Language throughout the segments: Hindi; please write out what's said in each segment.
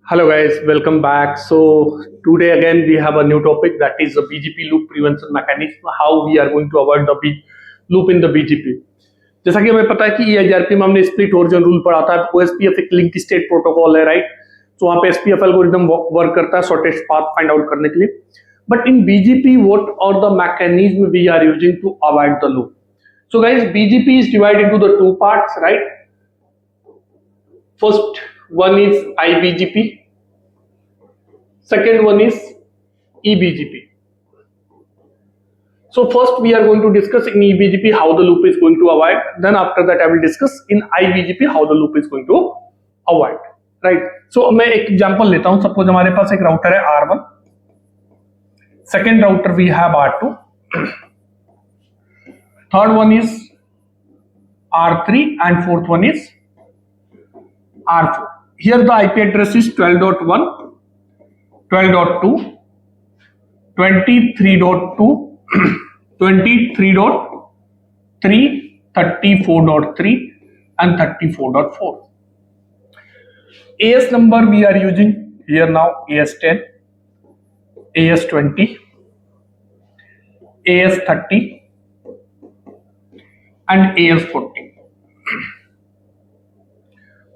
Hello guys, welcome back. So today again we have a new topic, that is the BGP loop prevention mechanism. How we are going to avoid the loop in the BGP. जैसा कि हमें पता है कि EIGRP में हमने स्प्लिट ओरिजिन रूल पढ़ा था. OSPF एक लिंक स्टेट प्रोटोकॉल है, राइट? तो वहाँ पे SPF एल्गोरिथम वर्क करता है शॉर्टेस्ट पाथ फाइंड आउट करने के लिए. But in BGP, what are the mechanism we are using to avoid the loop? So guys, BGP is divided into the two parts, right? First one is IBGP, second one is EBGP. So first we are going to discuss in EBGP how the loop is going to avoid, then after that I will discuss in IBGP how the loop is going to avoid, right? So मैं एक एग्जांपल लेता हूं. सपोज हमारे पास एक राउटर है R1, second router we have R2, third one is R3 and fourth one is R4. Here the IP address is 12.1, 12.2, 23.2, 23.3, 34.3 and 34.4. AS number we are using here now AS10, AS20, AS30 and AS40.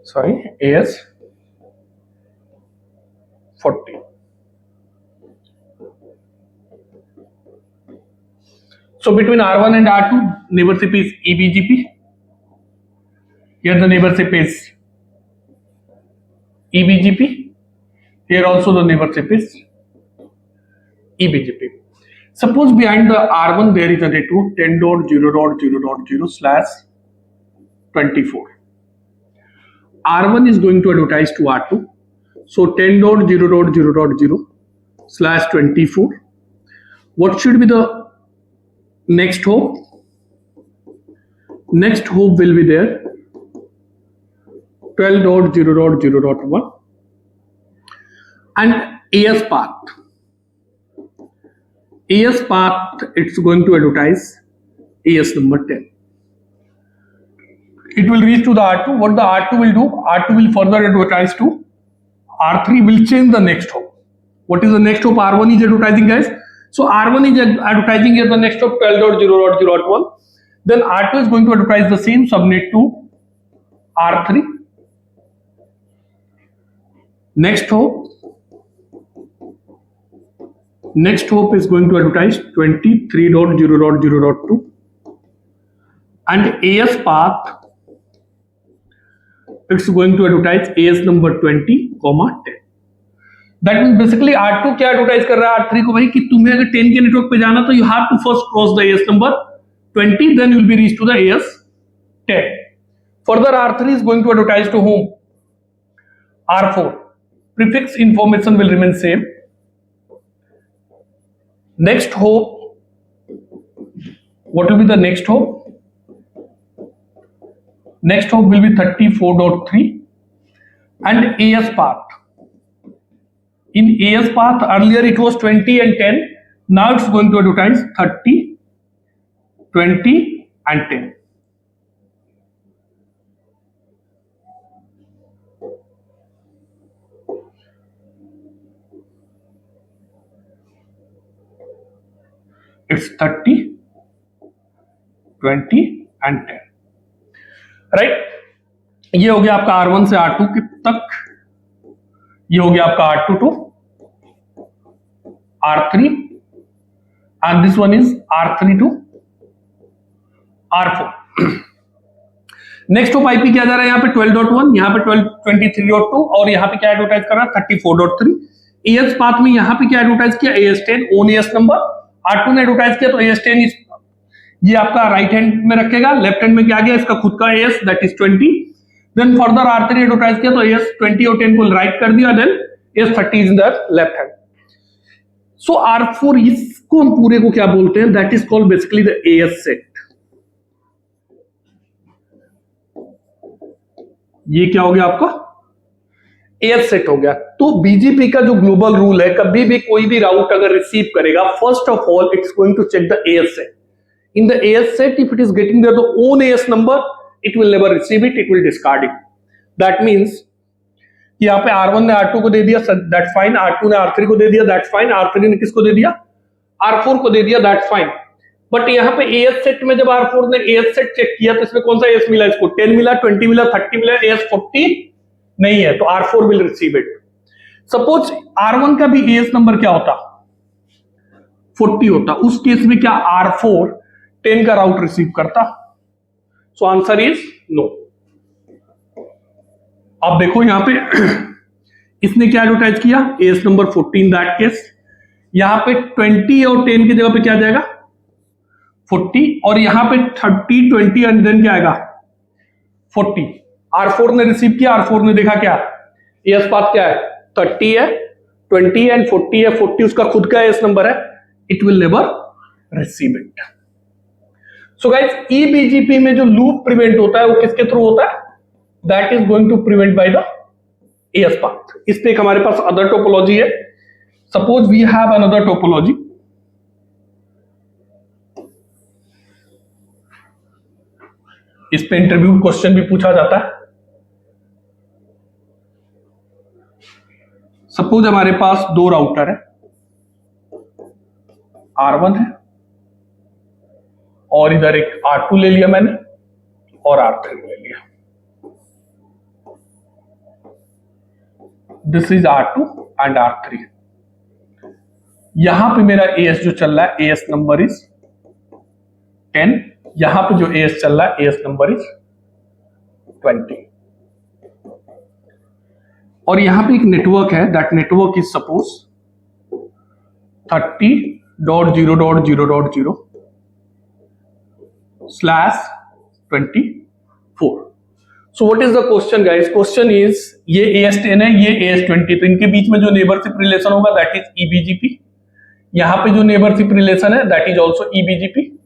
Sorry, AS40. So between R1 and R2, neighborship is EBGP. Here the neighborship is EBGP. Here also the neighborship is EBGP. Suppose behind the R1 there is a network 10.0.0.0/24. R1 is going to advertise to R2. So 10.0.0.0/24. What should be the next hop? Next hop will be there 12.0.0.1 and AS path. AS path, it's going to advertise AS number 10. It will reach to the R2. What the R2 will do? R2 will further advertise to R3, will change the next hop. What is the next hop R1 is advertising, guys? So R1 is advertising here the next hop 12.0.0.1. Then R2 is going to advertise the same subnet to R3. Next hop is going to advertise 23.0.0.2 and AS path, it's going to advertise AS number 20, 10. That means basically R2 क्या एडवर्टाइज कर रहा है R3 को, भाई कि तुम्हें अगर 10 के नेटवर्क पे जाना तो you have to first cross the AS number 20, then you will be reached to the AS 10. Further R3 is going to advertise to whom? R4. Prefix information will remain same. Next hop, what will be the next hop? Next hop will be 34.3 and AS path. In AS path, earlier it was 20 and 10. Now it's going to advertise 30, 20 and 10. It's 30, 20 and 10. Right? ये हो गया आपका R1 से R2 तक, ये हो गया आपका R2 to R3 and this one is R3 to R4. Next of IP क्या जा रहा है यहाँ पे 12.1, यहाँ पे 23.2 और यहाँ पे क्या एडवर्टाइज कर रहा है 34.3. एएस पाथ में यहाँ पे क्या एडवर्टाइज किया AS10 own AS number. R2 ने एडवर्टाइज किया तो AS10 ये आपका राइट हैंड में रखेगा, लेफ्ट हैंड में क्या गया इसका खुद का AS that is 20. Then further R3 advertise किया तो AS20 और 10 को राइट कर दिया, then AS30 is in the left hand. So R4 इसको हम पूरे को क्या बोलते हैं, that is called basically the AS set. ये क्या हो गया आपका AS सेट हो गया. तो BGP का जो ग्लोबल रूल है, कभी भी कोई भी राउट अगर रिसीव करेगा, first of all it's going to check the AS set. In the AS set, if it is getting the own AS number, it will never receive it, it will discard it. That means कि यहाँ पे R1 ने R2 को दे दिया, दैट्स फाइन, R2 ने R3 को दे दिया, दैट्स फाइन, R3 ने किसको दे दिया, R4 को दे दिया, दैट्स फाइन। बट यहाँ पे एएस सेट में जब R4 ने एएस सेट चेक किया तो इसमें कौन सा एएस मिला इसको, 10 मिला, 20 मिला, 30 मिला, एएस 40 नहीं है, तो R4 will receive it. Suppose R1 का भी एएस नंबर क्या होता, 40 होता, उस केस में क्या R4 10 का राउट रिसीव करता? So answer is no. अब देखो यहां पे इसने क्या एडवर्टाइज किया, एएस नंबर 14, दैट केस यहां पे 20 और 10 की जगह पे क्या आ जाएगा 40, और यहां पे 30 20 एंड देन क्या आएगा 40। R4 ने रिसीव किया, R4 ने देखा क्या एएस पाथ क्या है 30 है, 20 एंड 40 है, 40 उसका खुद का एएस नंबर है, it will never receive it. So guys IBGP में जो लूप प्रिवेंट होता है वो किसके थ्रू होता है, that is going to prevent by the AS path. इस पे एक हमारे पास अदर टोपोलॉजी है, suppose we have another topology, इस पे इंटरव्यू क्वेश्चन भी पूछा जाता है। सपोज हमारे पास दो राउटर है, R1 है और इधर एक R2 ले लिया मैंने और R3 ले लिया, this is R2 and R3। यहां पे मेरा एएस जो चल रहा है एएस नंबर इज 10, यहां पे जो एएस चल रहा है एएस नंबर इज 20, और यहां पे एक नेटवर्क है, that network is suppose 30.0.0.0/24। So what is the question guys, question is ये AS10 है, ये AS20, तो इनके बीच में जो नेबरशिप रिलेशन होगा दैट इज ईबीजीपी, यहां पे जो नेबरशिप रिलेशन है दैट इज ऑल्सो ईबीजीपी,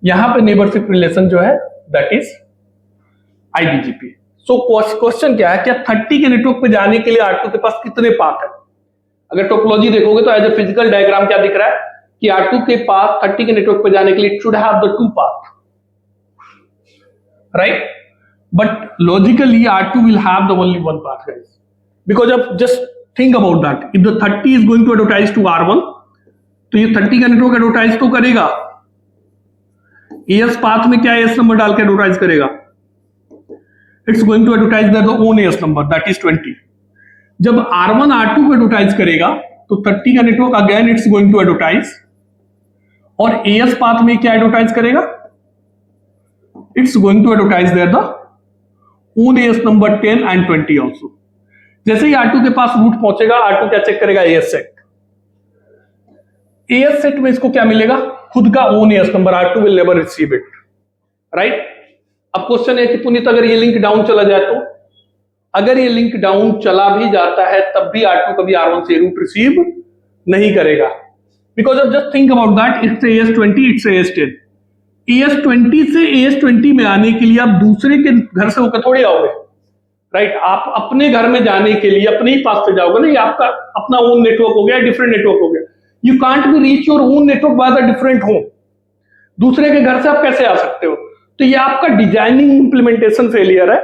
यहां पे नेबरशिप रिलेशन जो है दैट इज आईबीजीपी। सो क्वेश्चन क्या है, क्या 30 के नेटवर्क पे जाने के लिए R2 के पास कितने पाथ है? अगर टोपोलॉजी देखोगे तो एज ए फिजिकल डायग्राम क्या दिख रहा है कि R2 के पास 30 के नेटवर्क पे जाने के लिए it should have the 2 path, right? But logically R2 will have the only one path guys, because of just think about that, if the 30 is going to advertise to R1 तो ये 30 का नेटवर्क एडवर्टाइज तो करेगा, एएस पाथ में क्या एएस नंबर डाल के एडवर्टाइज करेगा, it's going to advertise the own AS number that is 20। जब R1 R2 को एडवर्टाइज करेगा तो 30 का network again it's going to advertise, और एएस पाथ में क्या एडवर्टाइज करेगा, it's going to advertise there the own AS number 10 and 20 also. जैसे ही R2 के पास रूट पहुंचेगा R2 क्या चेक करेगा, एएस सेट, एएस सेट में इसको क्या मिलेगा, खुद का own AS number, R2 will never receive it, right? अब क्वेश्चन है कि पुनीत अगर ये लिंक डाउन चला जाए तो, अगर ये लिंक डाउन चला भी जाता है तब भी R2 कभी R1 से रूट रिसीव नहीं करेगा, because of just think about that, it's AS20, it's AS10। AS20 से AS20 में आने के लिए आप दूसरे के घर से होकर थोड़ी आओगे, राइट? आप अपने घर में जाने के लिए अपने ही पास से जाओगे ना, ये आपका अपना ओन नेटवर्क हो गया, डिफरेंट नेटवर्क हो गया। You can't be reach your own network by the different home, दूसरे के घर से आप कैसे आ सकते हो? तो ये आपका डिजाइनिंग इंप्लीमेंटेशन फेलियर है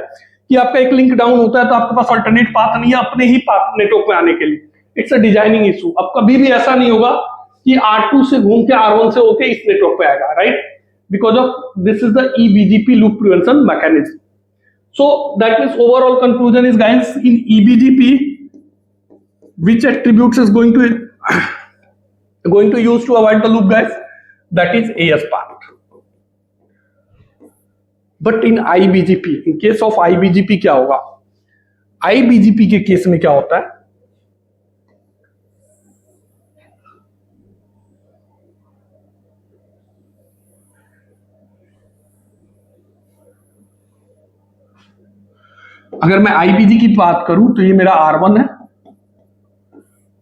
कि आपका एक लिंक डाउन होता है तो आपके पास अल्टरनेट पाथ नहीं है अपने ही पाथ नेटवर्क में आने के लिए, इट्स अ डिजाइनिंग इशू। अब कभी भी ऐसा नहीं होगा कि R2 से घूम के R1 से होके इस नेटवर्क पे आएगा, right? Because of this is the EBGP loop prevention mechanism. So that means overall conclusion is guys, in EBGP which attributes is going to use to avoid the loop guys, that is AS path. But in IBGP, in case of IBGP क्या होगा, IBGP के केस में क्या होता है, अगर मैं IBGP की बात करूं तो ये मेरा R1 है,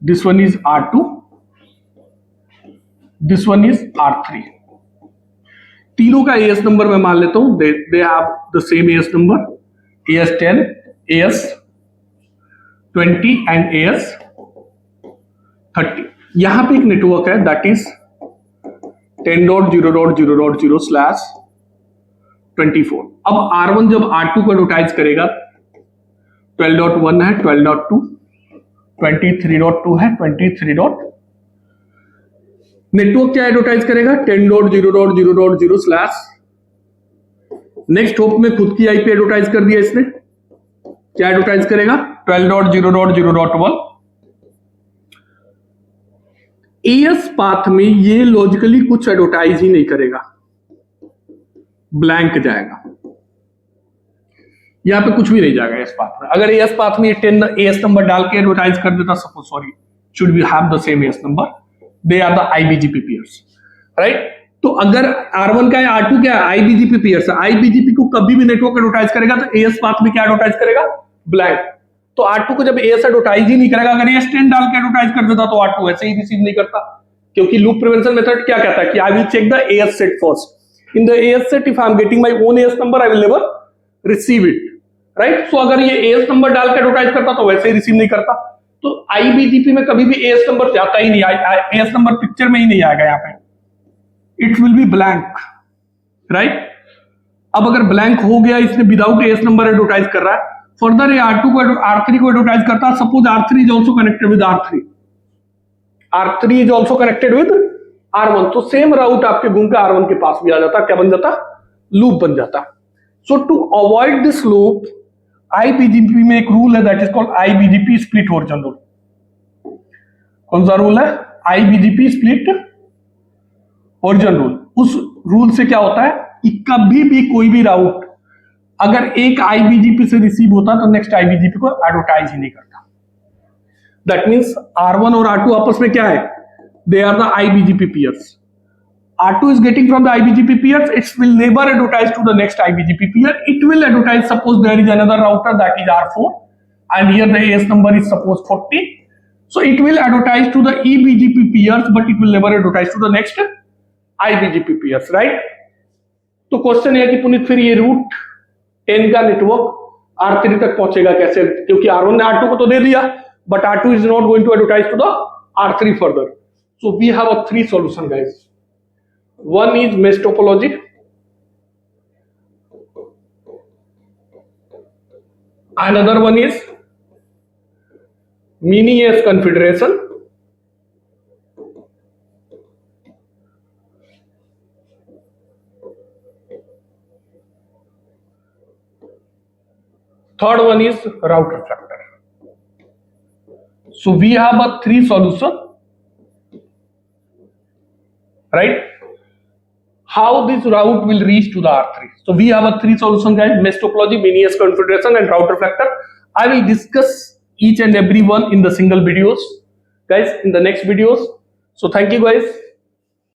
this one is R2, this one is R3। तीनों का एएस नंबर मैं मान लेता हूं, they have the same AS number, AS10, AS20 and AS30। यहां पे एक नेटवर्क है दैट इज 10.0.0.0/24। अब R1 जब R2 को एडवर्टाइज करेगा 12.1 है 12.2, 23.2 है 23. नेटवर्क क्या एडवर्टाइज करेगा 10.0.0.0 स्लैश. नेक्स्ट होप में खुद की आईपी एडवर्टाइज कर दिया इसने. क्या एडवर्टाइज करेगा 12.0.0.1. एएस पाथ में ये लॉजिकली कुछ एडवर्टाइज ही नहीं करेगा, ब्लैंक जाएगा. यहां पे कुछ भी नहीं जाएगा एएस पाथ में. अगर एएस पाथ में 10 एएस नंबर डाल के एडवर्टाइज कर देता, suppose sorry should we have the same AS number, they are the IBGP pairs, right. तो अगर R1 का है R2 क्या है आईबीजीपी पेयर्स है. आईबीजीपी को कभी भी नेटवर्क एडवर्टाइज करेगा तो एएस पाथ में क्या एडवर्टाइज करेगा ब्लैंक. तो R2 को जब एएस एडवर्टाइज ही नहीं करेगा, अगर एएस 10 डाल के एडवर्टाइज कर देता तो R2 ऐसे ही रिसीव नहीं करता, क्योंकि लूप प्रिवेंशन मेथड क्या कहता है कि I will check the AS set first. In the AS set if I am getting my own AS number I will never receive it, right. So अगर ये एएस नंबर डाल के एडवर्टाइज करता तो वैसे ही रिसीव नहीं करता. तो आईबीजीपी में कभी भी एएस नंबर जाता ही नहीं, एएस नंबर पिक्चर में ही नहीं आएगा यहाँ पे. It will be blank, right. अब अगर ब्लैंक हो गया, इसने विदाउट एएस नंबर एडवर्टाइज कर रहा है, फर्दर ये R2 को R3 को एडवर्टाइज करता है. Suppose R3 is also connected with R3, R3 is also connected with R1, तो सेम राउट आपके घूम के R1 के पास भी आ जाता. क्या बन जाता लूप बन जाता. So to avoid this loop IBGP में एक रूल है that is called IBGP split origin rule. कौन सा रूल है आईबीजीपी स्प्लिट ओरिजिन रूल. उस रूल से क्या होता है कि कभी भी कोई भी राउट अगर एक आईबीजीपी से रिसीव होता तो नेक्स्ट आईबीजीपी को एडवर्टाइज ही नहीं करता. दैट मींस R1 और R2 आपस में क्या है, they are the IBGP pairs. R2 is getting from the IBGP peers, it will never advertise to the next IBGP peer. It will advertise, suppose there is another router that is R4 and here the AS number is suppose 40. So it will advertise to the EBGP peers, but it will never advertise to the next IBGP peers, right? तो क्वेश्चन है कि पुनीत फिर ये रूट 10 का नेटवर्क R3 तक पहुंचेगा कैसे, क्योंकि R1 ने R2 को तो दे दिया, but R2 is not going to advertise to the R3 further. So we have a 3 solution, guys. One is mesh topology, another one is mini S configuration, third one is route reflector. So we have a 3 solution, right? How this route will reach to the R3. So we have a 3 solution, guys: mesh topology, mini S configuration, and route reflector. I will discuss each and every one in the single videos, guys, in the next videos. So thank you, guys.